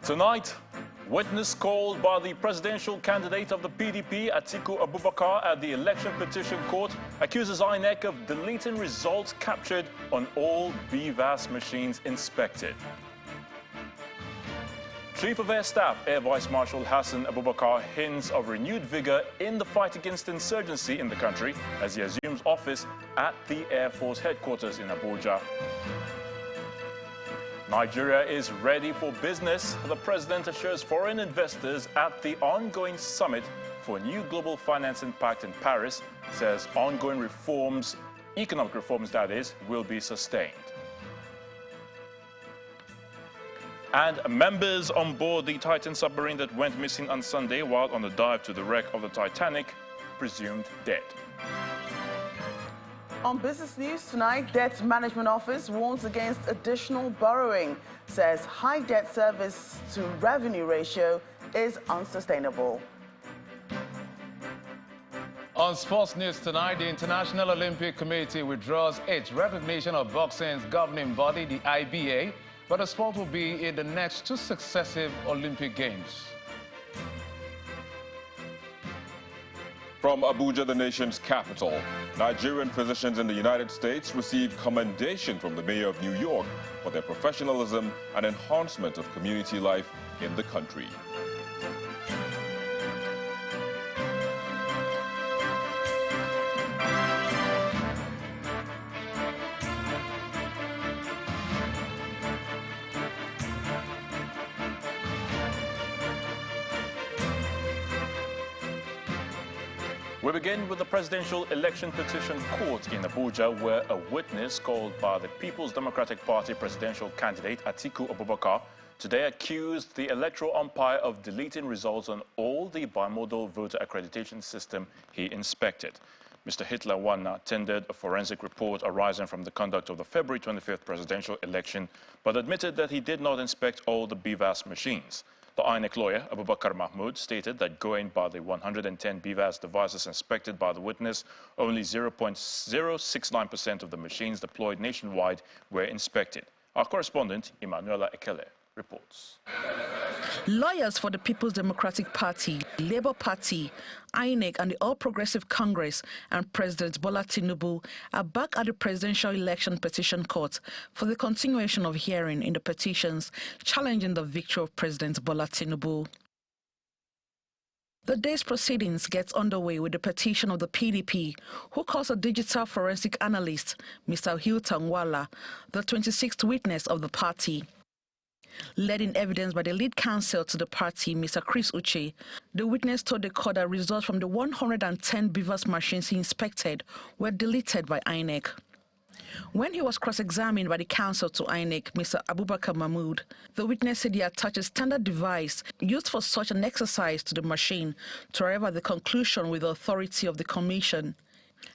Tonight, witness called by the presidential candidate of the PDP, Atiku Abubakar, at the election petition court accuses INEC of deleting results captured on all BVAS machines inspected. Chief of Air Staff, Air Vice Marshal Hassan Abubakar hints of renewed vigor in the fight against insurgency in the country as he assumes office at the Air Force headquarters in Abuja. Nigeria is ready for business. The president assures foreign investors at the ongoing summit for new global financing pact in Paris, says ongoing reforms, economic reforms that is, will be sustained. And members on board the Titan submarine that went missing on Sunday while on the dive to the wreck of the Titanic, presumed dead. On business news tonight, Debt Management Office warns against additional borrowing, says high debt service to revenue ratio is unsustainable. On sports news tonight, the International Olympic Committee withdraws its recognition of boxing's governing body, the IBA, but the sport will be in the next 2 successive Olympic Games. From Abuja, the nation's capital, Nigerian physicians in the United States received commendation from the mayor of New York for their professionalism and enhancement of community life in the country. We begin with the presidential election petition court in Abuja, where a witness called by the People's Democratic Party presidential candidate Atiku Abubakar today accused the electoral umpire of deleting results on all the bimodal voter accreditation system he inspected. Mr. Hitler Wana tendered a forensic report arising from the conduct of the February 25th presidential election, but admitted that he did not inspect all the BVAS machines. The INEC lawyer, Abubakar Mahmood, stated that going by the 110 BVAS devices inspected by the witness, only 0.069% of the machines deployed nationwide were inspected. Our correspondent, Emanuela Ekele, reports. Lawyers for the People's Democratic Party, Labour Party, INEC and the All Progressive Congress and President Bola Tinubu are back at the Presidential Election Petition Court for the continuation of hearing in the petitions challenging the victory of President Bola Tinubu. The day's proceedings gets underway with the petition of the PDP, who calls a digital forensic analyst, Mr. Hilton Wala, the 26th witness of the party. Led in evidence by the lead counsel to the party, Mr. Chris Uche, the witness told the court that results from the 110 BVAS machines he inspected were deleted by INEC. When he was cross-examined by the counsel to INEC, Mr. Abubakar Mahmood, the witness said he attached a standard device used for such an exercise to the machine to arrive at the conclusion with the authority of the commission.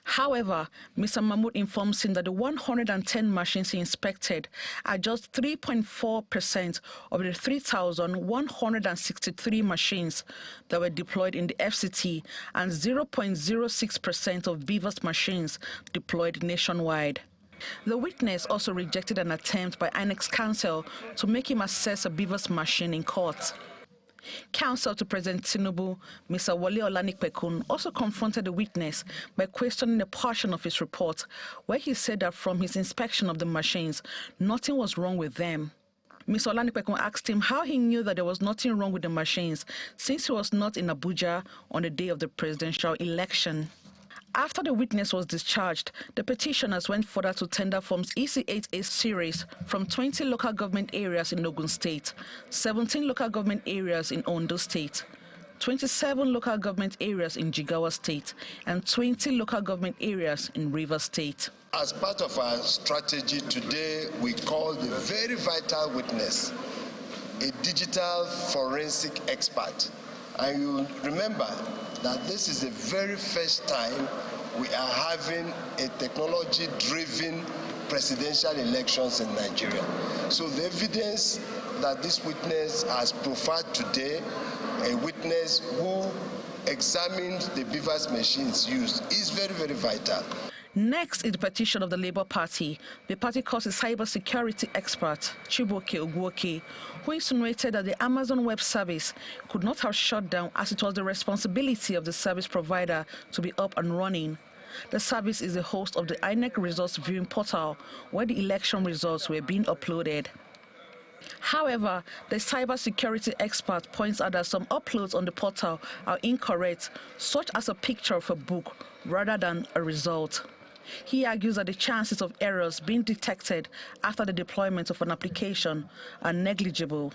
However, Mr. Mahmood informs him that the 110 machines he inspected are just 3.4% of the 3,163 machines that were deployed in the FCT and 0.06% of BVAS machines deployed nationwide. The witness also rejected an attempt by INEC's counsel to make him assess a BVAS machine in court. Counsel to President Tinubu, Mr. Wale Olanikpekun, also confronted the witness by questioning a portion of his report, where he said that from his inspection of the machines, nothing was wrong with them. Mr. Olanikpekun asked him how he knew that there was nothing wrong with the machines, since he was not in Abuja on the day of the presidential election. After the witness was discharged, the petitioners went further to tender Forms EC8A series from 20 local government areas in Ogun State, 17 local government areas in Ondo State, 27 local government areas in Jigawa State, and 20 local government areas in Rivers State. As part of our strategy today, we called a very vital witness, a digital forensic expert. And you remember that this is the very first time we are having a technology-driven presidential elections in Nigeria. So the evidence that this witness has profiled today, a witness who examined the BVAS machines used, is very, very vital. Next is the petition of the Labour Party. The party calls a cybersecurity expert, Chibuoke Ogwuoke, who insinuated that the Amazon Web Service could not have shut down as it was the responsibility of the service provider to be up and running. The service is the host of the INEC results viewing portal where the election results were being uploaded. However, the cybersecurity expert points out that some uploads on the portal are incorrect, such as a picture of a book rather than a result. He argues that the chances of errors being detected after the deployment of an application are negligible.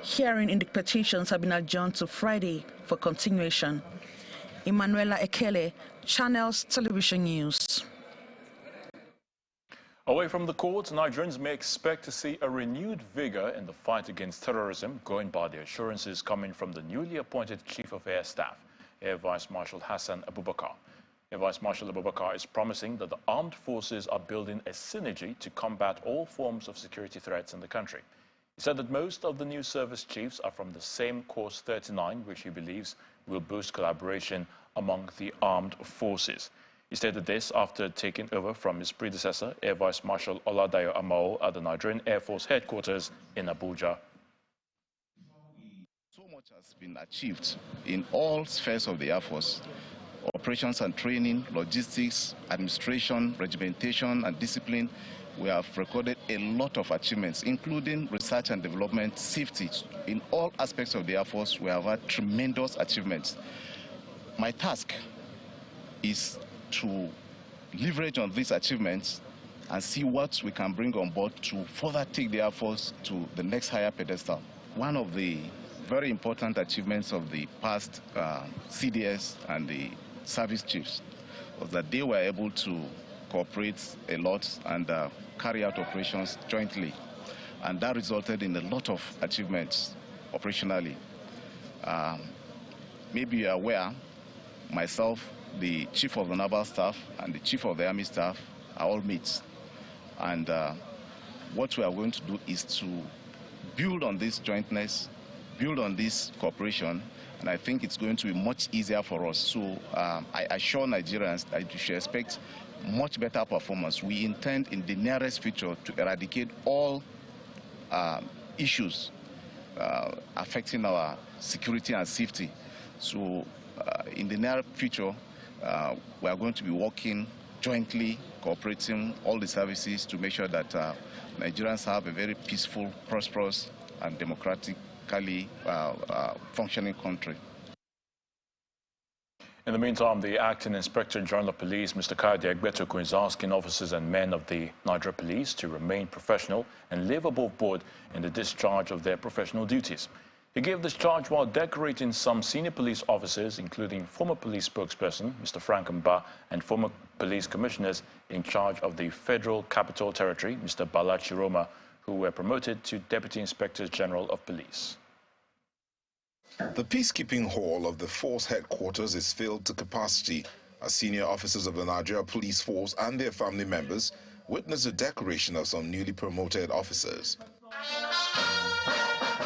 Hearing in the petitions have been adjourned to Friday for continuation. Emanuela Ekele, Channels Television News. Away from the courts, Nigerians may expect to see a renewed vigor in the fight against terrorism, going by the assurances coming from the newly appointed Chief of Air Staff, Air Vice Marshal Hassan Abubakar. Air Vice Marshal Abubakar is promising that the armed forces are building a synergy to combat all forms of security threats in the country. He said that most of the new service chiefs are from the same Course 39, which he believes will boost collaboration among the armed forces. He stated this after taking over from his predecessor, Air Vice Marshal Oladayo Amao, at the Nigerian Air Force headquarters in Abuja. So much has been achieved in all spheres of the Air Force: operations and training, logistics, administration, regimentation, and discipline. We have recorded a lot of achievements, including research and development, safety. In all aspects of the Air Force, we have had tremendous achievements. My task is to leverage on these achievements and see what we can bring on board to further take the Air Force to the next higher pedestal. One of the very important achievements of the past CDS and the service chiefs was that they were able to cooperate a lot and carry out operations jointly. And that resulted in a lot of achievements operationally. Maybe you are aware, myself, the Chief of the Naval Staff, and the Chief of the Army Staff are all mates. And what we are going to do is to build on this jointness, build on this cooperation, and I think it's going to be much easier for us. So I assure Nigerians that you should expect much better performance. We intend in the nearest future to eradicate all issues affecting our security and safety. So in the near future, we are going to be working jointly, cooperating all the services to make sure that Nigerians have a very peaceful, prosperous, and democratically functioning country. In the meantime, the Acting Inspector General of Police, Mr. Kayode Egbetokun, is asking officers and men of the Nigeria Police to remain professional and live above board in the discharge of their professional duties. He gave this charge while decorating some senior police officers, including former police spokesperson, Mr. Frank Mba, and former police commissioners in charge of the Federal Capital Territory, Mr. Bala Chiroma, who were promoted to Deputy Inspectors General of Police. The peacekeeping hall of the force headquarters is filled to capacity as senior officers of the Nigeria Police Force and their family members witness the decoration of some newly promoted officers.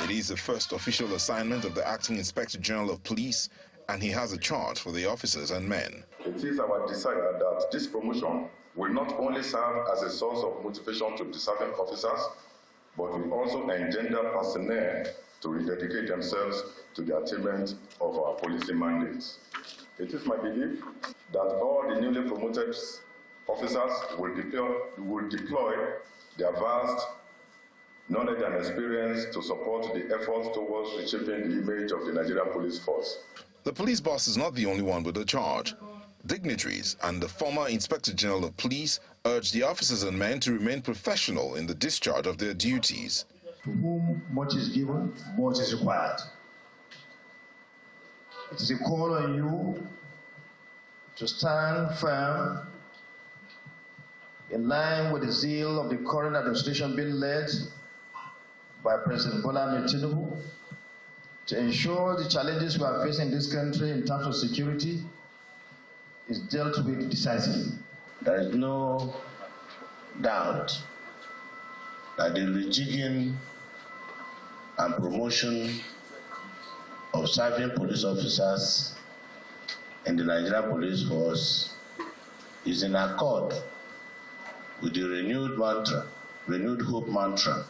It is the first official assignment of the Acting Inspector General of Police, and he has a charge for the officers and men. It is our desire that this promotion will not only serve as a source of motivation to deserving officers, but will also engender personnel to rededicate themselves to the attainment of our policy mandates. It is my belief that all the newly promoted officers will deploy their vast knowledge and experience to support the efforts towards reshaping the image of the Nigerian police force. The police boss is not the only one with a charge. Dignitaries and the former Inspector General of Police urge the officers and men to remain professional in the discharge of their duties. To whom much is given, much is required. It is a call on you to stand firm in line with the zeal of the current administration being led by President Bola Ahmed Tinubu to ensure the challenges we are facing in this country in terms of security is dealt with decisively. There is no doubt that the rejigging and promotion of serving police officers in the Nigerian police force is in accord with the renewed hope mantra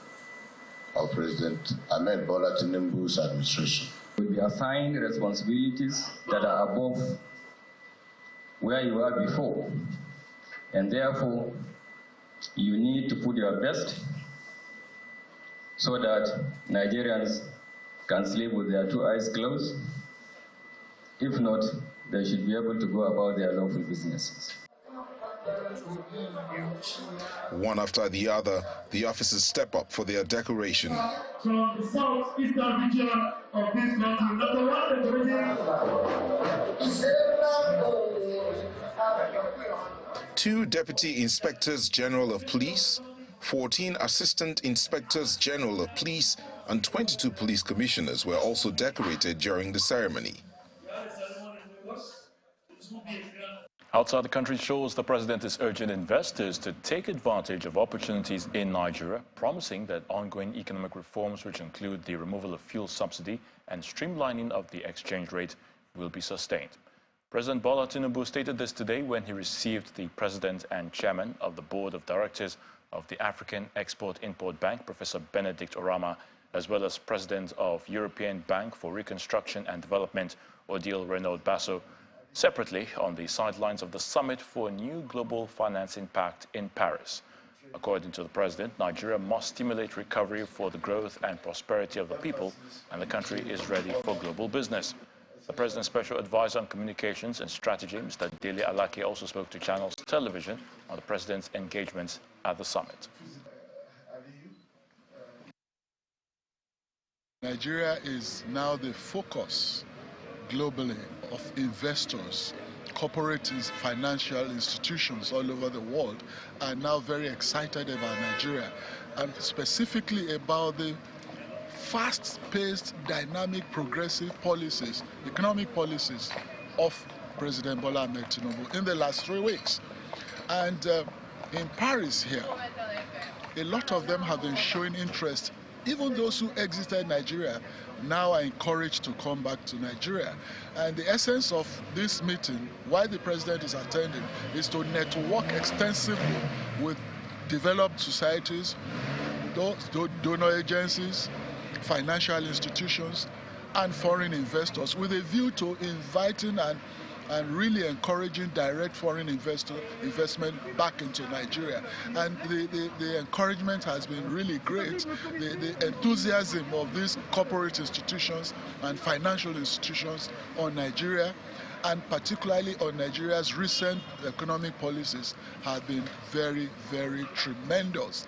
of President Ahmed Bola Tinubu's administration. You will be assigned responsibilities that are above where you were before, and therefore you need to put your best so that Nigerians can sleep with their two eyes closed. If not, they should be able to go about their lawful businesses. One after the other, the officers step up for their decoration. From the southeastern region of this country, number one decorating. 2 Deputy Inspectors General of Police, 14 Assistant Inspectors General of Police, and 22 police commissioners were also decorated during the ceremony. Outside the country shows the president is urging investors to take advantage of opportunities in Nigeria, promising that ongoing economic reforms, which include the removal of fuel subsidy and streamlining of the exchange rate, will be sustained. President Bola Tinubu stated this today when he received the president and chairman of the board of directors of the African Export-Import Bank, Professor Benedict Orama, as well as president of European Bank for Reconstruction and Development, Odile Renaud Basso, separately on the sidelines of the Summit for a New Global Financing Pact in Paris. According to the president, Nigeria must stimulate recovery for the growth and prosperity of the people, and the country is ready for global business. The president's special advisor on communications and strategy, Mr. Dele Alake, also spoke to Channels Television on the president's engagements at the summit. Nigeria is now the focus globally of investors. Corporates, financial institutions all over the world are now very excited about Nigeria, and specifically about the fast-paced, dynamic, progressive policies, economic policies of President Bola Ahmed Tinubu in the last 3 weeks. And in Paris here, a lot of them have been showing interest. Even those who exited Nigeria now are encouraged to come back to Nigeria. And the essence of this meeting, why the president is attending, is to network extensively with developed societies, donor agencies, financial institutions, and foreign investors, with a view to inviting and really encouraging direct foreign investment back into Nigeria. And the encouragement has been really great. The enthusiasm of these corporate institutions and financial institutions on Nigeria, and particularly on Nigeria's recent economic policies, have been very, very tremendous.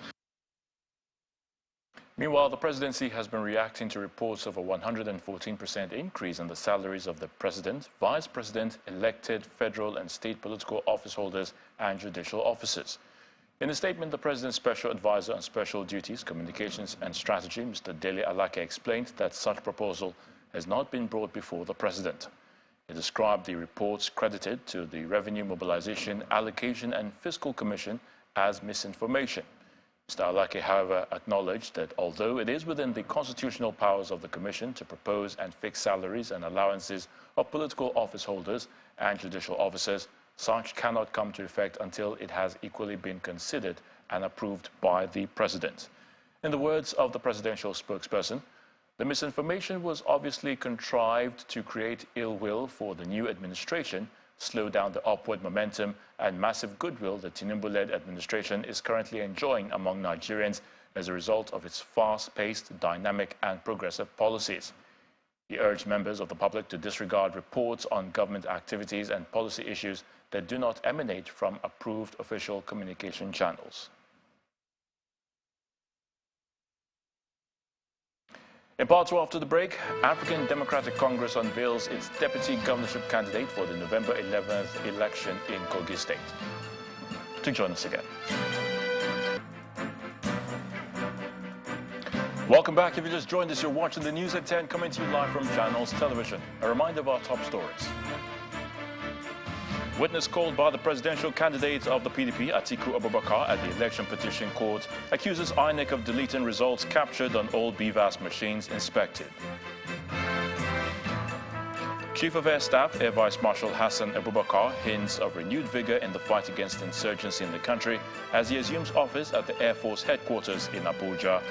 Meanwhile, the presidency has been reacting to reports of a 114% increase in the salaries of the president, vice president, elected federal and state political office holders and judicial officers. In a statement, the president's special advisor on special duties, communications and strategy, Mr. Dele Alake, explained that such proposal has not been brought before the president. He described the reports credited to the Revenue Mobilization, Allocation and Fiscal Commission as misinformation. Mr. Alake, however, acknowledged that although it is within the constitutional powers of the Commission to propose and fix salaries and allowances of political office holders and judicial officers, such cannot come to effect until it has equally been considered and approved by the President. In the words of the presidential spokesperson, the misinformation was obviously contrived to create ill will for the new administration, slow down the upward momentum and massive goodwill the Tinubu-led administration is currently enjoying among Nigerians as a result of its fast-paced, dynamic and progressive policies. He urged members of the public to disregard reports on government activities and policy issues that do not emanate from approved official communication channels. In part 2 after the break, African Democratic Congress unveils its deputy governorship candidate for the November 11th election in Kogi State. To join us again. Welcome back. If you just joined us, you're watching the news at 10 coming to you live from Channels Television. A reminder of our top stories. Witness called by the presidential candidate of the PDP, Atiku Abubakar, at the election petition court accuses INEC of deleting results captured on old BVAS machines inspected. Chief of Air Staff, Air Vice Marshal Hassan Abubakar, hints of renewed vigor in the fight against insurgency in the country as he assumes office at the Air Force headquarters in Abuja.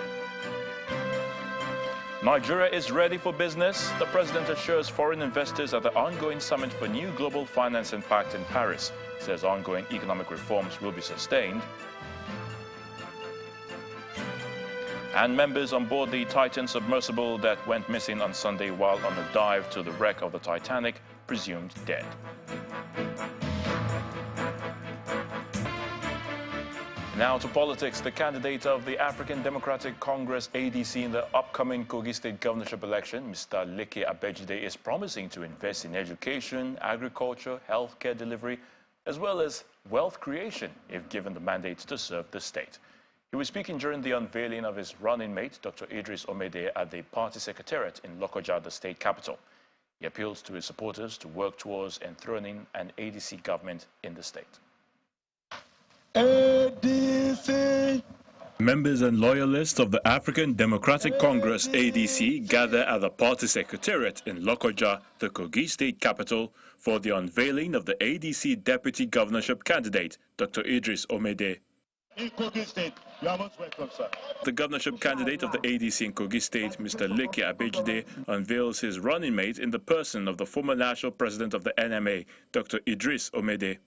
Nigeria is ready for business. The president assures foreign investors at the ongoing summit for new global finance impact in Paris. Says ongoing economic reforms will be sustained. And members on board the Titan submersible that went missing on Sunday while on a dive to the wreck of the Titanic, presumed dead. Now to politics. The candidate of the African Democratic Congress, ADC, in the upcoming Kogi State governorship election, Mr. Leke Abejide, is promising to invest in education, agriculture, healthcare delivery, as well as wealth creation if given the mandate to serve the state. He was speaking during the unveiling of his running mate, Dr. Idris Omede, at the party secretariat in Lokoja, the state capital. He appeals to his supporters to work towards enthroning an ADC government in the state. ADC. Members and loyalists of the African Democratic Congress, ADC, gather at the party secretariat in Lokoja, the Kogi State capital, for the unveiling of the ADC deputy governorship candidate, Dr. Idris Omede. In Kogi State, you are most welcome, sir. The governorship candidate of the ADC in Kogi State, Mr. Leke Abejide, unveils his running mate in the person of the former national president of the NMA, Dr. Idris Omede.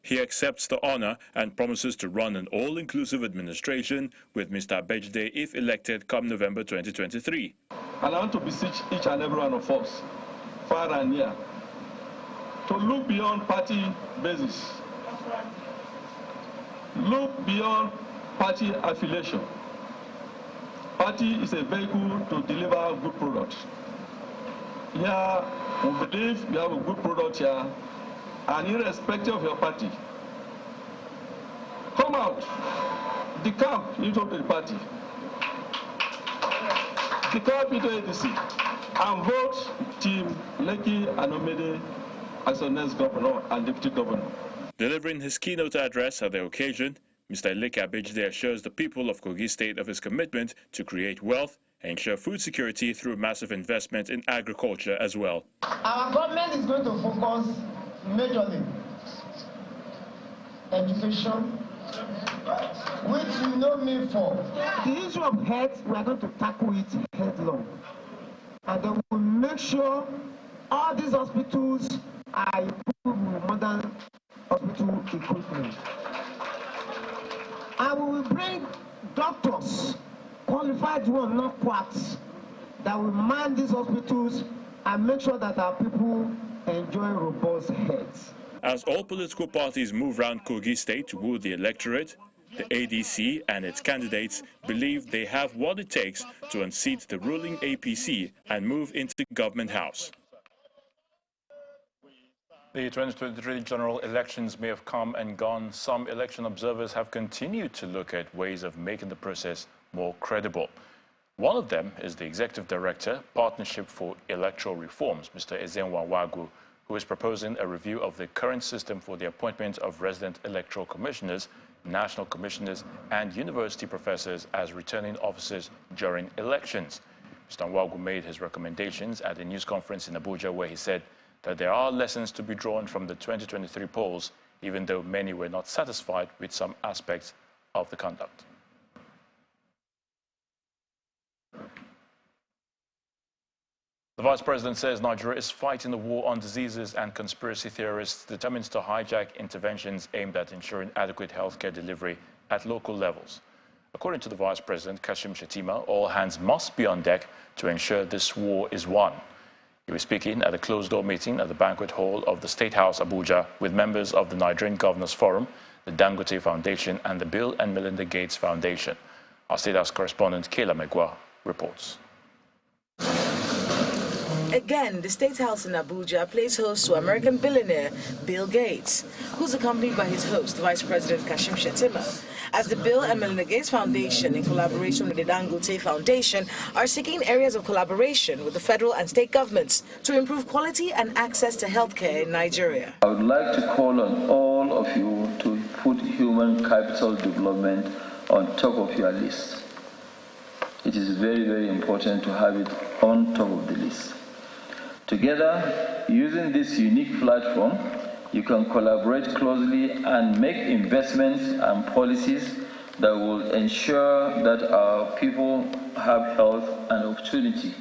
He accepts the honor and promises to run an all-inclusive administration with Mr. Abejide if elected come November 2023. And I want to beseech each and every one of us, far and near, to look beyond party basis, look beyond party affiliation. Party is a vehicle to deliver good product. Here, we believe we have a good product here, and irrespective of your party, come out, decamp into the party, decamp into ADC, and vote Team Leke and Omede as the next governor and deputy governor. Delivering his keynote address at the occasion, Mr. Leke Abejide assures the people of Kogi State of his commitment to create wealth and ensure food security through massive investment in agriculture as well. Our government is going to focus majorly education, which you know me for. The issue of health, we are going to tackle it headlong. And then we'll make sure all these hospitals are equipped with modern hospital equipment. And we will bring doctors, qualified ones, not quacks, that will man these hospitals and make sure that our people enjoy robust health. As all political parties move around Kogi State to woo the electorate, the ADC and its candidates believe they have what it takes to unseat the ruling APC and move into government house. The 2023 general elections may have come and gone. Some election observers have continued to look at ways of making the process more credible. One of them is the Executive Director, Partnership for Electoral Reforms, Mr. Ezenwa Wagu, who is proposing a review of the current system for the appointment of resident electoral commissioners, national commissioners, and university professors as returning officers during elections. Mr. Wagu made his recommendations at a news conference in Abuja, where he said that there are lessons to be drawn from the 2023 polls, even though many were not satisfied with some aspects of the conduct. The Vice President says Nigeria is fighting the war on diseases, and conspiracy theorists determined to hijack interventions aimed at ensuring adequate healthcare delivery at local levels. According to the Vice President, Kashim Shettima, all hands must be on deck to ensure this war is won. He was speaking at a closed-door meeting at the banquet hall of the State House, Abuja, with members of the Nigerian Governors Forum, the Dangote Foundation, and the Bill and Melinda Gates Foundation. Our State House correspondent, Kayla Megwa, reports. Again, the State House in Abuja plays host to American billionaire Bill Gates, who's accompanied by his host, Vice President Kashim Shettima, as the Bill and Melinda Gates Foundation, in collaboration with the Dangote Foundation, are seeking areas of collaboration with the federal and state governments to improve quality and access to healthcare in Nigeria. I would like to call on all of you to put human capital development on top of your list. it is very, very important to have it on top of the list. Together, using this unique platform, you can collaborate closely and make investments and policies that will ensure that our people have health and opportunity.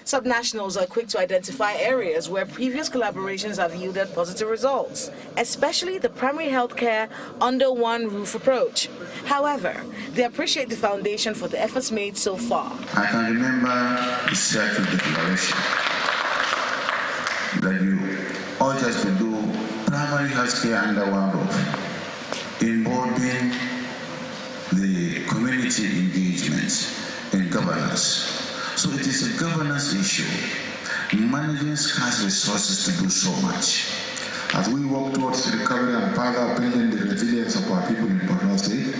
Subnationals are quick to identify areas where previous collaborations have yielded positive results, especially the primary healthcare under one roof approach. However, they appreciate the foundation for the efforts made so far. I can remember the Seattle Declaration that you urge us to do primary healthcare under one roof, involving the community engagement and governance. So it is a governance issue. Managing scarce resources to do so much. As we work towards recovery and further building the resilience of our people in Borno State,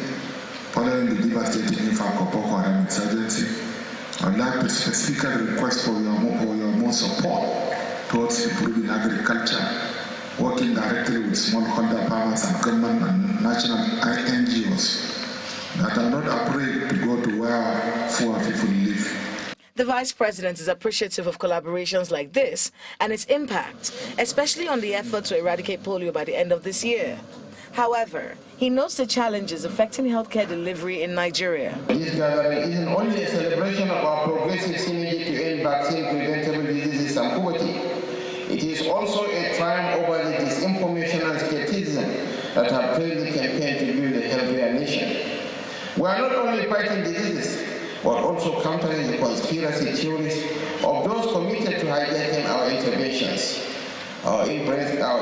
following the devastating impact of Boko Haram insurgency, I would like to specifically request for your more support towards improving agriculture, working directly with smallholder farmers and government and national NGOs that are not afraid to go to where poor people live. The Vice President is appreciative of collaborations like this and its impact, especially on the effort to eradicate polio by the end of this year. However, he notes the challenges affecting healthcare delivery in Nigeria. This gathering isn't only a celebration of our progressive synergy to end vaccine-preventable diseases and poverty. It is also a triumph over the disinformation and skepticism that have plagued the campaign to build a healthier nation. We are not only fighting diseases, but also countering the conspiracy theories of those committed to hijacking our interventions. Our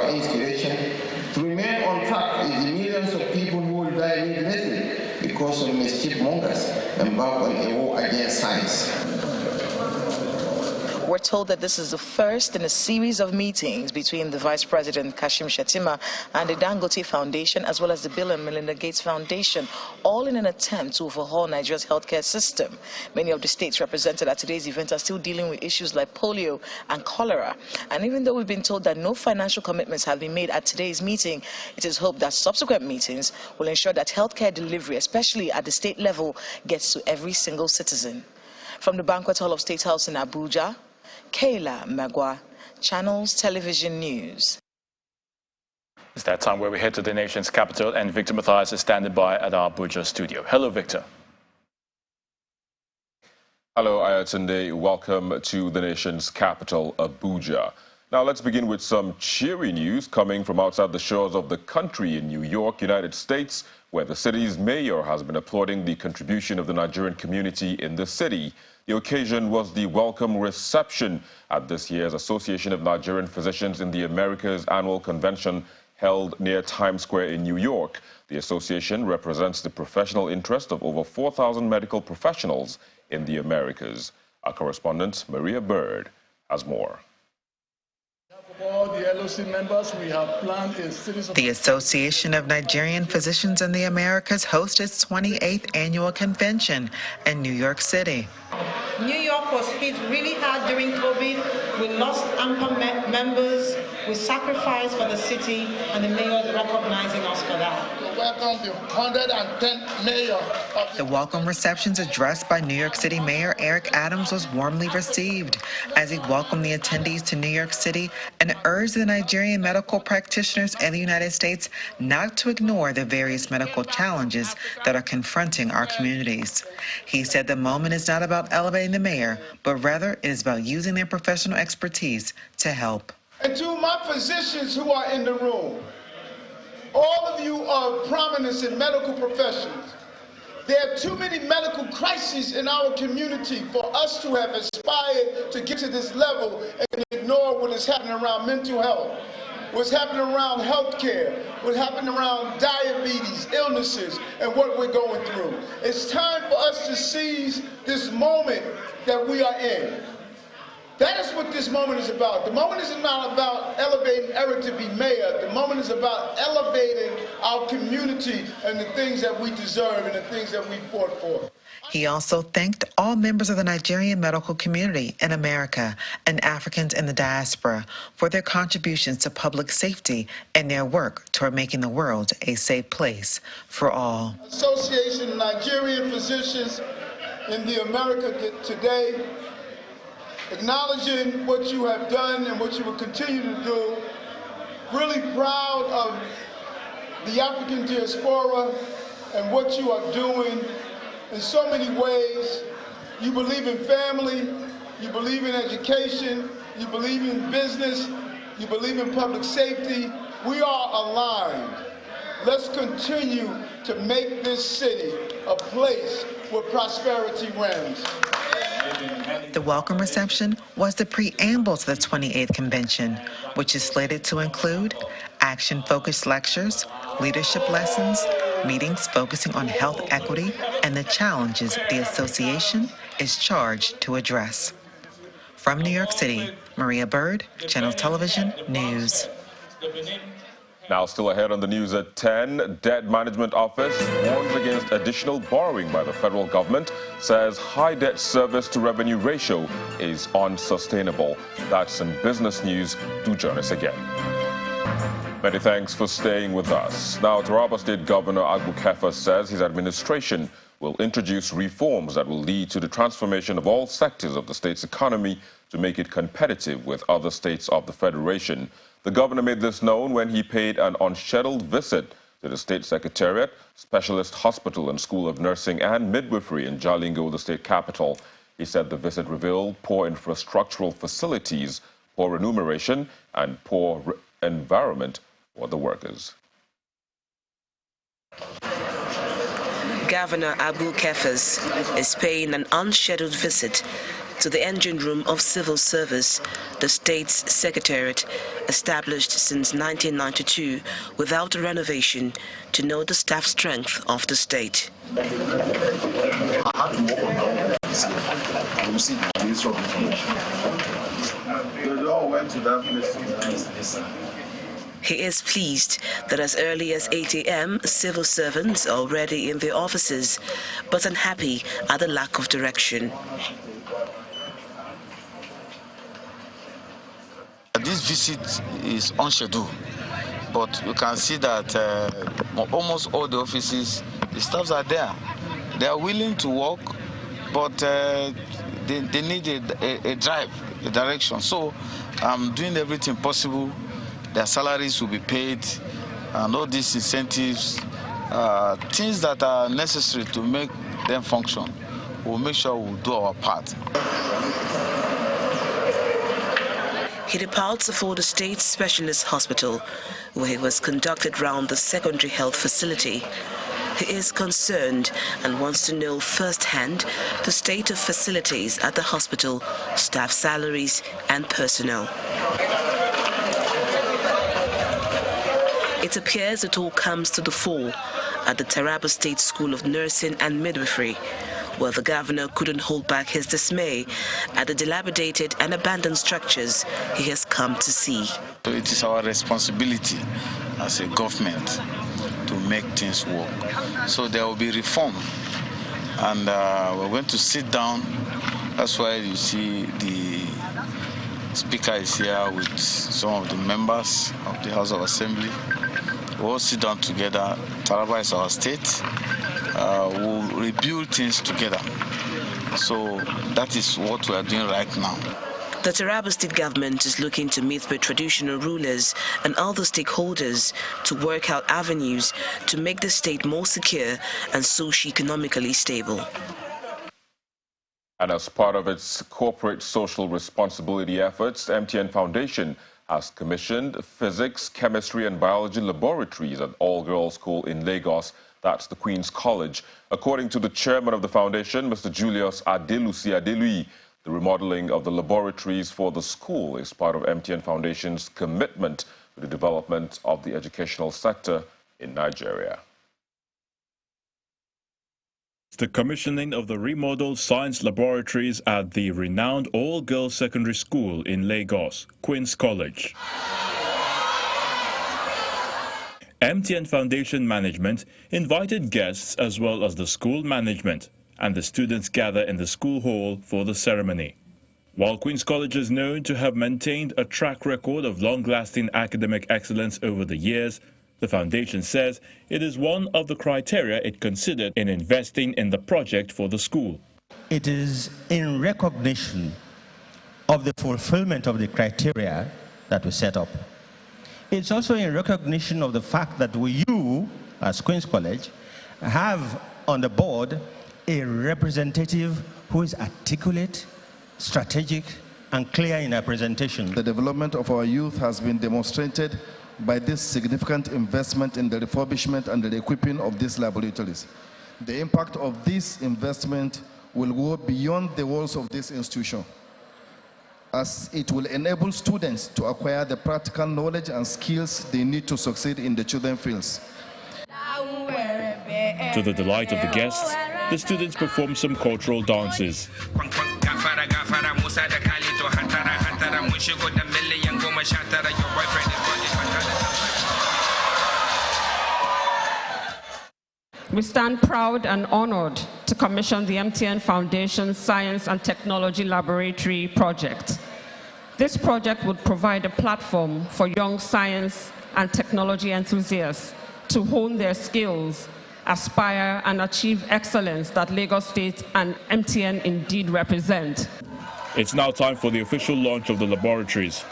inspiration to remain on track is the millions of people who will die needlessly because of mischief mongers embarked on a war against science. We're told that this is the first in a series of meetings between the Vice President Kashim Shettima and the Dangote Foundation, as well as the Bill and Melinda Gates Foundation, all in an attempt to overhaul Nigeria's healthcare system. Many of the states represented at today's event are still dealing with issues like polio and cholera. And even though we've been told that no financial commitments have been made at today's meeting, it is hoped that subsequent meetings will ensure that healthcare delivery, especially at the state level, gets to every single citizen. From the Banquet Hall of State House in Abuja, Kayla Magwa, Channels Television News. It's that time where we head to the nation's capital, and Victor Matthias is standing by at our Abuja studio. Hello, Victor. Hello, Ayatunde. Welcome to the nation's capital, Abuja. Now, let's begin with some cheery news coming from outside the shores of the country in New York, United States, where the city's mayor has been applauding the contribution of the Nigerian community in the city. The occasion was the welcome reception at this year's Association of Nigerian Physicians in the Americas annual convention held near Times Square in New York. The association represents the professional interest of over 4,000 medical professionals in the Americas. Our correspondent, Maria Bird, has more. All the LOC members, we have planned a series of... The Association of Nigerian Physicians in the Americas hosted its 28th annual convention in New York City. New York was hit really hard during COVID. We lost AMPA members. We sacrificed for the city, and the mayor is recognizing us for that. Welcome the 110th mayor. The welcome receptions addressed by New York City Mayor Eric Adams was warmly received as he welcomed the attendees to New York City and urged the Nigerian medical practitioners in the United States not to ignore the various medical challenges that are confronting our communities. He said the moment is not about elevating the mayor, but rather it is about using their professional expertise to help. And to my physicians who are in the room, all of you are prominent in medical professions. There are too many medical crises in our community for us to have aspired to get to this level and ignore what is happening around mental health, what's happening around healthcare, what's happening around diabetes, illnesses, and what we're going through. It's time for us to seize this moment that we are in. That is what this moment is about. The moment is not about elevating Eric to be mayor. The moment is about elevating our community and the things that we deserve and the things that we fought for. He also thanked all members of the Nigerian medical community in America and Africans in the diaspora for their contributions to public safety and their work toward making the world a safe place for all. Association of Nigerian Physicians in the America today, acknowledging what you have done and what you will continue to do. Really proud of the African diaspora and what you are doing in so many ways. You believe in family, you believe in education, you believe in business, you believe in public safety. We are aligned. Let's continue to make this city a place where prosperity reigns. The welcome reception was the preamble to the 28th convention, which is slated to include action-focused lectures, leadership lessons, meetings focusing on health equity and the challenges the association is charged to address. From New York City, Maria Bird, Channel Television News. Now, still ahead on the news at 10, Debt Management Office warns against additional borrowing by the federal government, says high debt service to revenue ratio is unsustainable. That's in business news. Do join us again. Many thanks for staying with us. Now, Taraba State Governor Agbu Kefa says his administration will introduce reforms that will lead to the transformation of all sectors of the state's economy to make it competitive with other states of the Federation. The governor made this known when he paid an unscheduled visit to the State Secretariat, Specialist Hospital and School of Nursing and Midwifery in Jalingo, the state capital. He said the visit revealed poor infrastructural facilities, poor remuneration, and poor environment for the workers. Governor Agbu Kefa is paying an unscheduled visit to the engine room of civil service, the state's secretariat, established since 1992 without a renovation, to know the staff strength of the state. He is pleased that as early as 8 a.m., civil servants are already in their offices, but unhappy at the lack of direction. This visit is unscheduled, but you can see that almost all the offices, the staffs are there. They are willing to work, but they need a drive, a direction. So I'm doing everything possible. Their salaries will be paid, and all these incentives, things that are necessary to make them function. We'll make sure we'll do our part. He departs for the State Specialist Hospital, where he was conducted round the secondary health facility. He is concerned and wants to know firsthand the state of facilities at the hospital, staff salaries and personnel. It appears it all comes to the fore at the Taraba State School of Nursing and Midwifery, where the governor couldn't hold back his dismay at the dilapidated and abandoned structures he has come to see. So it is our responsibility as a government to make things work. So there will be reform, and we're going to sit down. That's why you see the speaker is here with some of the members of the House of Assembly. We'll all sit down together. Taraba is our state. We'll rebuild things together. So that is what we are doing right now. The Taraba State government is looking to meet with traditional rulers and other stakeholders to work out avenues to make the state more secure and socio-economically stable. And as part of its corporate social responsibility efforts, MTN Foundation has commissioned physics, chemistry and biology laboratories at all-girls school in Lagos. That's the Queen's College. According to the chairman of the foundation, Mr. Julius Adelusi Adelui, the remodeling of the laboratories for the school is part of MTN Foundation's commitment to the development of the educational sector in Nigeria. The commissioning of the remodeled science laboratories at the renowned all-girls secondary school in Lagos, Queen's College. MTN Foundation management invited guests as well as the school management, and the students gather in the school hall for the ceremony. While Queen's College is known to have maintained a track record of long-lasting academic excellence over the years, the foundation says it is one of the criteria it considered in investing in the project for the school. It is in recognition of the fulfillment of the criteria that we set up. It's also in recognition of the fact that you, as Queen's College, have on the board a representative who is articulate, strategic, and clear in her presentation. The development of our youth has been demonstrated by this significant investment in the refurbishment and the equipping of these laboratories. The impact of this investment will go beyond the walls of this institution, as it will enable students to acquire the practical knowledge and skills they need to succeed in the chosen fields. To the delight of the guests, the students performed some cultural dances. We stand proud and honored to commission the MTN Foundation's Science and Technology Laboratory project. This project would provide a platform for young science and technology enthusiasts to hone their skills, aspire, and achieve excellence that Lagos State and MTN indeed represent. It's now time for the official launch of the laboratories.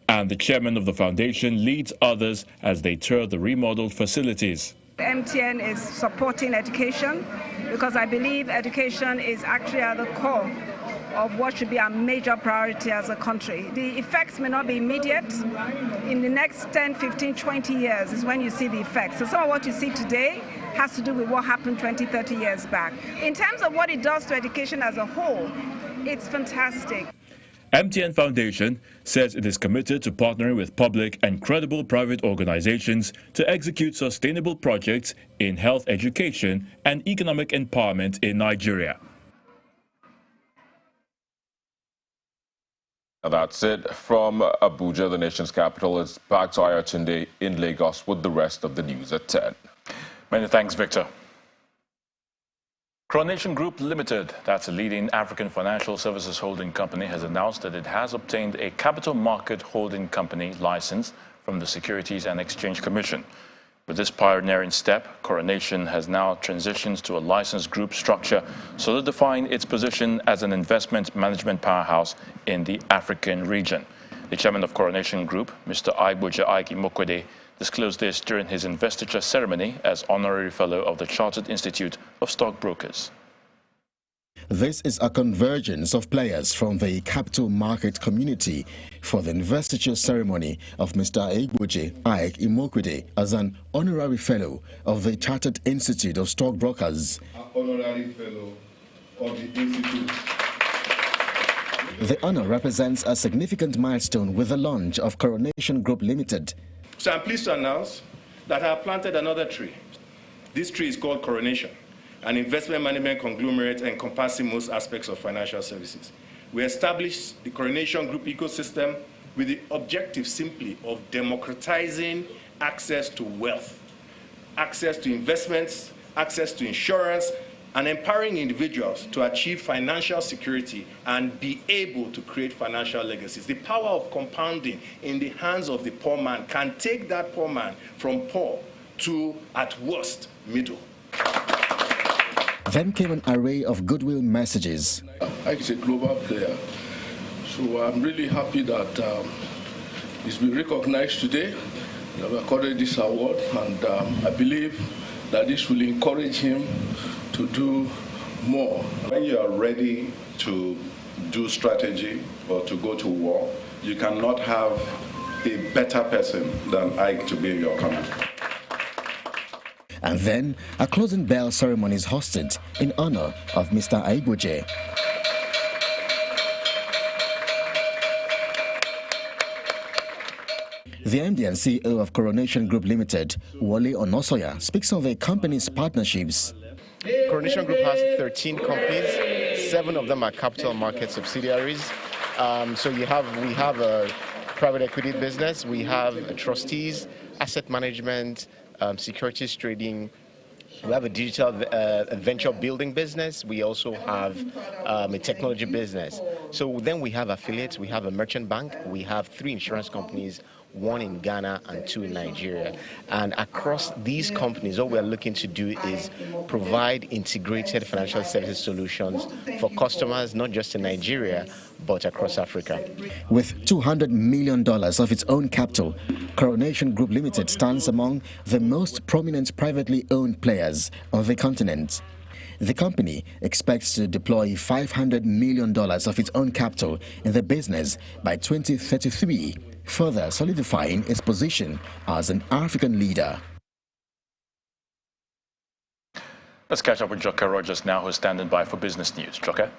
And the chairman of the foundation leads others as they tour the remodeled facilities. MTN is supporting education because I believe education is actually at the core of what should be our major priority as a country. The effects may not be immediate. In the next 10, 15, 20 years is when you see the effects. So some of what you see today has to do with what happened 20, 30 years back. In terms of what it does to education as a whole, it's fantastic. MTN Foundation says it is committed to partnering with public and credible private organizations to execute sustainable projects in health education and economic empowerment in Nigeria. That's it from Abuja, the nation's capital. It's back to Ayatunde in Lagos with the rest of the news at 10. Many thanks, Victor. Coronation Group Limited, that's a leading African financial services holding company, has announced that it has obtained a capital market holding company license from the Securities and Exchange Commission. With this pioneering step, Coronation has now transitioned to a licensed group structure, solidifying its position as an investment management powerhouse in the African region. The chairman of Coronation Group, Mr. Aigboje Imokwede, disclosed this during his investiture ceremony as honorary fellow of the Chartered Institute of Stockbrokers. This is a convergence of players from the capital market community for the investiture ceremony of Mr. Aigboje Imokwede as an honorary fellow of the Chartered Institute of Stockbrokers. Honorary fellow of the Institute. The honor represents a significant milestone with the launch of Coronation Group Limited. So I'm pleased to announce that I have planted another tree. This tree is called Coronation, an investment management conglomerate encompassing most aspects of financial services. We established the Coronation Group ecosystem with the objective simply of democratizing access to wealth, access to investments, access to insurance, and empowering individuals to achieve financial security and be able to create financial legacies. The power of compounding in the hands of the poor man can take that poor man from poor to, at worst, middle. Then came an array of goodwill messages. Ike is a global player, so I'm really happy that he's been recognized today. We have accorded this award, and I believe that this will encourage him to do more. When you are ready to do strategy or to go to war, you cannot have a better person than Ike to be in your corner. And then a closing bell ceremony is hosted in honor of Mr. Aigboje. The MD and CEO of Coronation Group Limited, Wole Onosoya, speaks of the company's partnerships. Coronation Group has 13 companies. 7 of them are capital market subsidiaries. So we have a private equity business, we have trustees, asset management, securities trading. We have a digital venture building business. We also have a technology business. So then we have affiliates. We have a merchant bank. We have 3 insurance companies, 1 in Ghana and 2 in Nigeria. And across these companies, what we're looking to do is provide integrated financial services solutions for customers, not just in Nigeria, but across Africa. With $200 million of its own capital, Coronation Group Limited stands among the most prominent privately owned players on the continent. The company expects to deploy $500 million of its own capital in the business by 2033, further solidifying its position as an African leader. Let's catch up with Joke Rogers now, who's standing by for business news. Joke?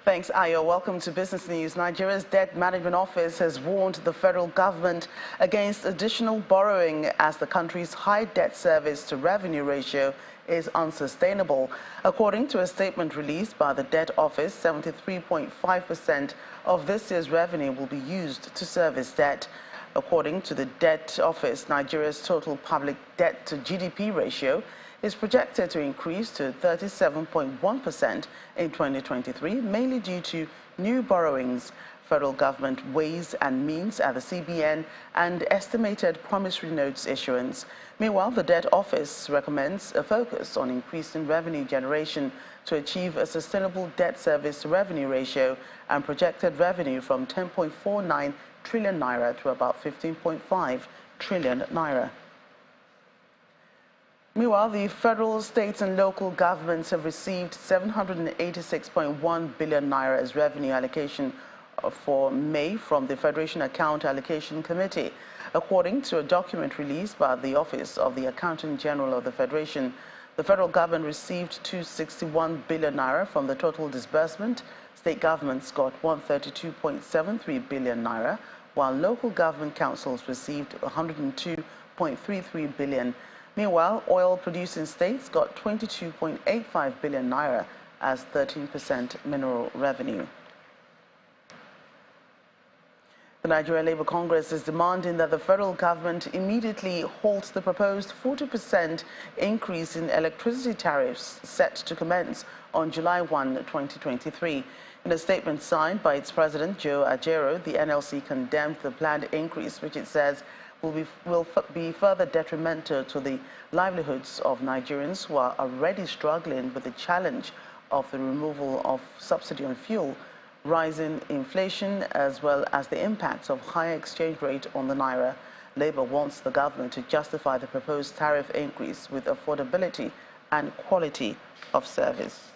Thanks, Ayo. Welcome to Business News. Nigeria's Debt Management Office has warned the federal government against additional borrowing as the country's high debt service to revenue ratio is unsustainable. According to a statement released by the Debt Office, 73.5% of this year's revenue will be used to service debt. According to the Debt Office, Nigeria's total public debt to GDP ratio is projected to increase to 37.1% in 2023, mainly due to new borrowings, federal government ways and means at the CBN, and estimated promissory notes issuance. Meanwhile, the Debt Office recommends a focus on increasing revenue generation to achieve a sustainable debt service to revenue ratio and projected revenue from 10.49 trillion naira to about 15.5 trillion naira. Meanwhile, the federal, states and local governments have received 786.1 billion naira as revenue allocation for May from the Federation Account Allocation Committee. According to a document released by the Office of the Accountant General of the Federation, the federal government received 261 billion naira from the total disbursement. State governments got 132.73 billion naira, while local government councils received 102.33 billion. Meanwhile, oil-producing states got 22.85 billion naira as 13% mineral revenue. The Nigeria Labour Congress is demanding that the federal government immediately halts the proposed 40% increase in electricity tariffs set to commence on July 1, 2023. In a statement signed by its president, Joe Ajero, the NLC condemned the planned increase, which it says will be further detrimental to the livelihoods of Nigerians who are already struggling with the challenge of the removal of subsidy on fuel, rising inflation, as well as the impacts of higher exchange rate on the naira. Labour wants the government to justify the proposed tariff increase with affordability and quality of service.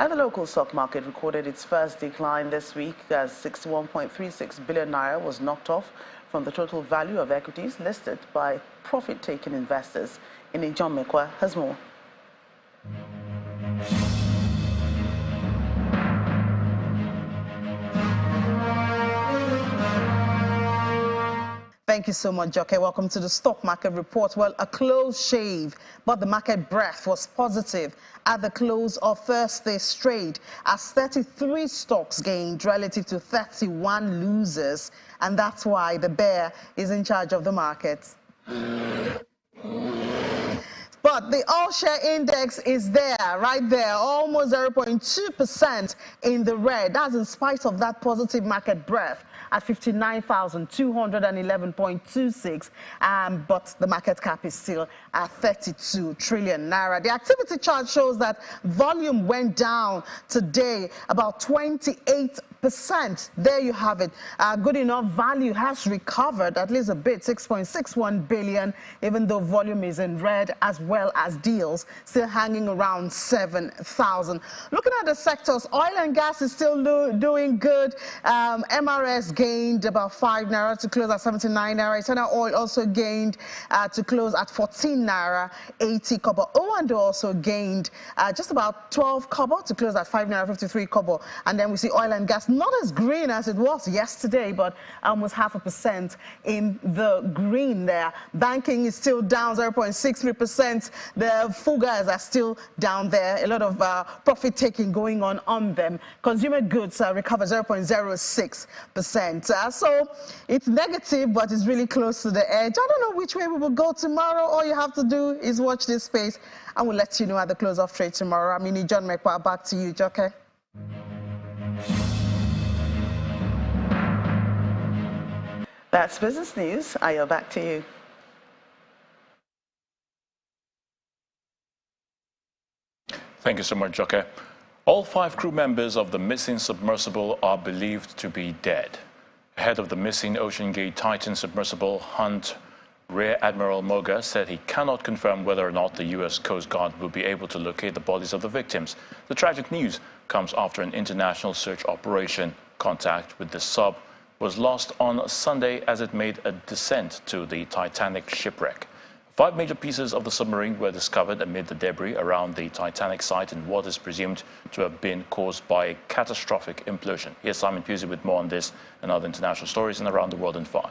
And the local stock market recorded its first decline this week as 61.36 billion naira was knocked off from the total value of equities listed by profit-taking investors. John Mekwa has more. Thank you so much, Joke. Welcome to the Stock Market Report. Well, a close shave, but the market breadth was positive at the close of Thursday's trade as 33 stocks gained relative to 31 losers, and that's why the bear is in charge of the market. But the all-share index is there, right there, almost 0.2% in the red. That's in spite of that positive market breadth at 59,211.26, but the market cap is still at 32 trillion naira. The activity chart shows that volume went down today about 28%. There you have it. Good enough value has recovered at least a bit, 6.61 billion, even though volume is in red, as well as deals still hanging around 7,000. Looking at the sectors, oil and gas is still doing good. MRS gained about 5 naira to close at 79 naira. Eternal oil also gained to close at 14 naira 80 kobo. O&O also gained just about 12 kobo to close at 5 naira 53 kobo. And then we see oil and gas not as green as it was yesterday, but almost 0.5% in the green there. Banking is still down 0.63%. The Fugas are still down there. A lot of profit taking going on them. Consumer goods recover 0.06%. So it's negative, but it's really close to the edge. I don't know which way we will go tomorrow. All you have to do is watch this space, and we'll let you know at the close of trade tomorrow. John Mekwa, back to you, Joke. That's business news. Ayo, back to you. Thank you so much, Joke. All 5 crew members of the missing submersible are believed to be dead. Head of the missing Ocean Gate Titan submersible hunt, Rear Admiral Moga, said he cannot confirm whether or not the U.S. Coast Guard will be able to locate the bodies of the victims. The tragic news comes after an international search operation. Contact with the sub was lost on Sunday as it made a descent to the Titanic shipwreck. 5 major pieces of the submarine were discovered amid the debris around the Titanic site in what is presumed to have been caused by a catastrophic implosion. Here's Simon Pusey with more on this and other international stories and around the world in 5.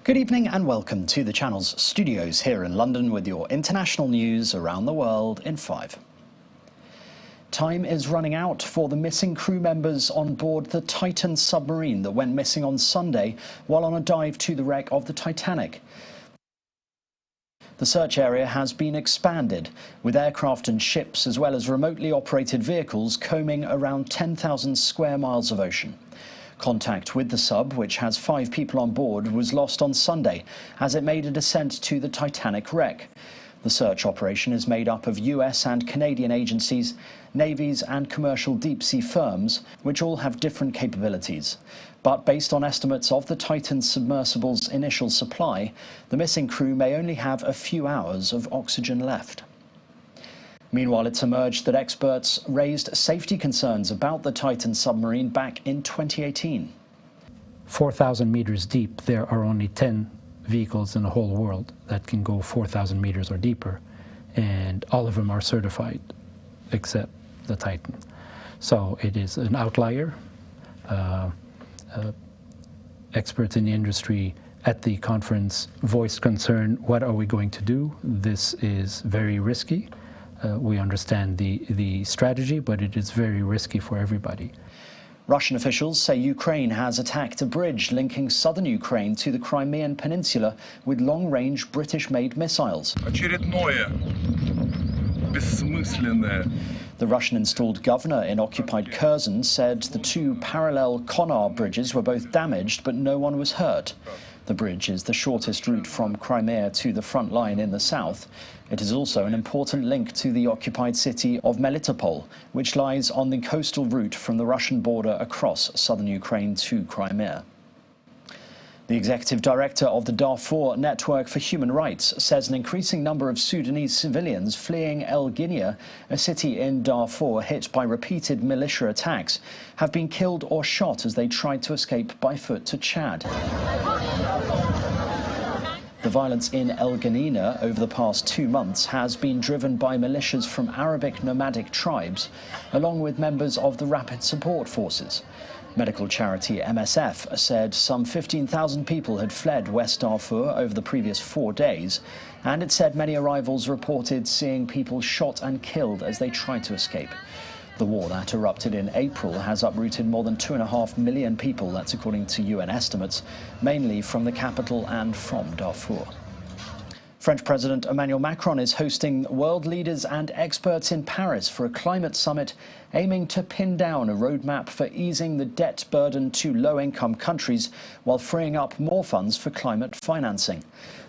Good evening and welcome to the channel's studios here in London with your international news around the world in 5. Time is running out for the missing crew members on board the Titan submarine that went missing on Sunday while on a dive to the wreck of the Titanic. The search area has been expanded, with aircraft and ships as well as remotely operated vehicles combing around 10,000 square miles of ocean. Contact with the sub, which has 5 people on board, was lost on Sunday as it made a descent to the Titanic wreck. The search operation is made up of US and Canadian agencies, navies and commercial deep-sea firms, which all have different capabilities. But based on estimates of the Titan submersible's initial supply, the missing crew may only have a few hours of oxygen left. Meanwhile, it's emerged that experts raised safety concerns about the Titan submarine back in 2018. 4,000 meters deep, there are only 10 vehicles in the whole world that can go 4,000 meters or deeper, and all of them are certified except the Titan. So it is an outlier. Experts in the industry at the conference voiced concern, what are we going to do? This is very risky. We understand the strategy, but it is very risky for everybody. Russian officials say Ukraine has attacked a bridge linking southern Ukraine to the Crimean Peninsula with long-range British-made missiles. The Russian-installed governor in occupied Kherson said the 2 parallel Konar bridges were both damaged, but no one was hurt. The bridge is the shortest route from Crimea to the front line in the south. It is also an important link to the occupied city of Melitopol, which lies on the coastal route from the Russian border across southern Ukraine to Crimea. The executive director of the Darfur Network for Human Rights says an increasing number of Sudanese civilians fleeing El Guinea, a city in Darfur hit by repeated militia attacks, have been killed or shot as they tried to escape by foot to Chad. The violence in El Guinea over the past 2 months has been driven by militias from Arabic nomadic tribes, along with members of the Rapid Support Forces. Medical charity MSF said some 15,000 people had fled West Darfur over the previous 4 days, and it said many arrivals reported seeing people shot and killed as they tried to escape. The war that erupted in April has uprooted more than 2.5 million people, that's according to UN estimates, mainly from the capital and from Darfur. French President Emmanuel Macron is hosting world leaders and experts in Paris for a climate summit aiming to pin down a roadmap for easing the debt burden to low-income countries while freeing up more funds for climate financing.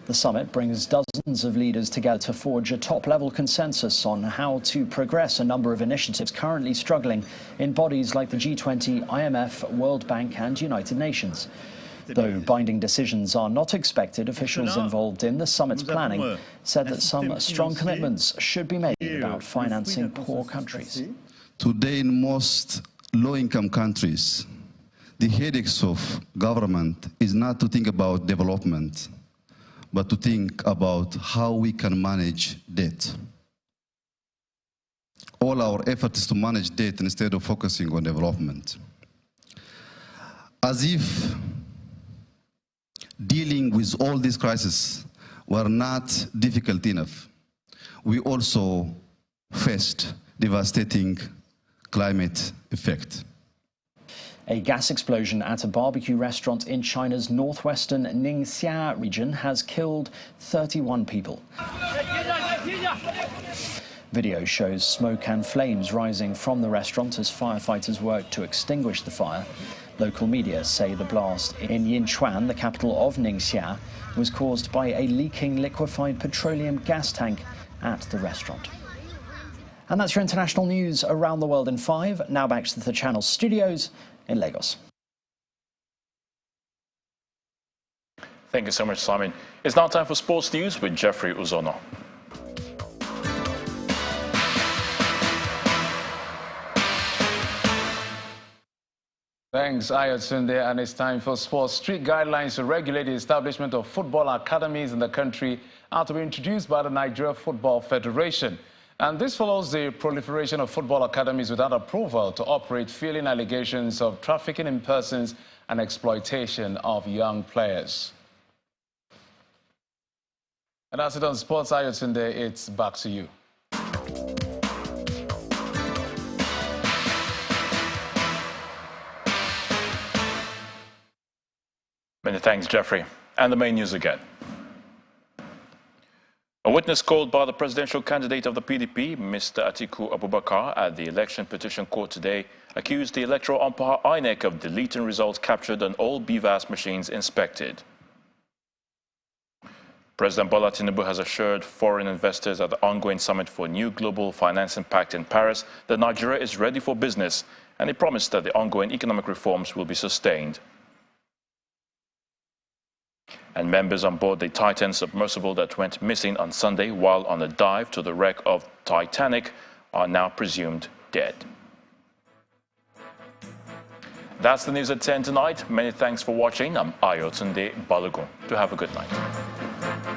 The summit brings dozens of leaders together to forge a top-level consensus on how to progress a number of initiatives currently struggling in bodies like the G20, IMF, World Bank and United Nations. Though binding decisions are not expected, officials involved in the summit's planning said that some strong commitments should be made about financing poor countries. Today, in most low-income countries, the headaches of government is not to think about development, but to think about how we can manage debt. all our efforts to manage debt instead of focusing on development. As if dealing with all these crises were not difficult enough, we also faced devastating climate effect. A gas explosion at a barbecue restaurant in China's northwestern Ningxia region has killed 31 people. Video shows smoke and flames rising from the restaurant as firefighters work to extinguish the fire. Local media say the blast in Yinchuan, the capital of Ningxia, was caused by a leaking liquefied petroleum gas tank at the restaurant. And that's your international news around the world in 5. Now back to the channel studios in Lagos. Thank you so much, Simon. It's now time for sports news with Jeffrey Uzono. Thanks, Ayotunde, and it's time for sports. Strict guidelines to regulate the establishment of football academies in the country are to be introduced by the Nigeria Football Federation. And this follows the proliferation of football academies without approval to operate, fueling allegations of trafficking in persons and exploitation of young players. And that's it on sports, Ayotunde. It's back to you. Many thanks, Jeffrey. And the main news again. A witness called by the presidential candidate of the PDP, Mr. Atiku Abubakar, at the election petition court today, accused the electoral umpire INEC of deleting results captured on all BVAS machines inspected. President Bola Tinubu has assured foreign investors at the ongoing summit for New Global Financing Pact in Paris that Nigeria is ready for business, and he promised that the ongoing economic reforms will be sustained. And members on board the Titan submersible that went missing on Sunday while on a dive to the wreck of Titanic are now presumed dead. That's the news at 10 tonight. Many thanks for watching. I'm Ayotunde Balogun. Do have a good night.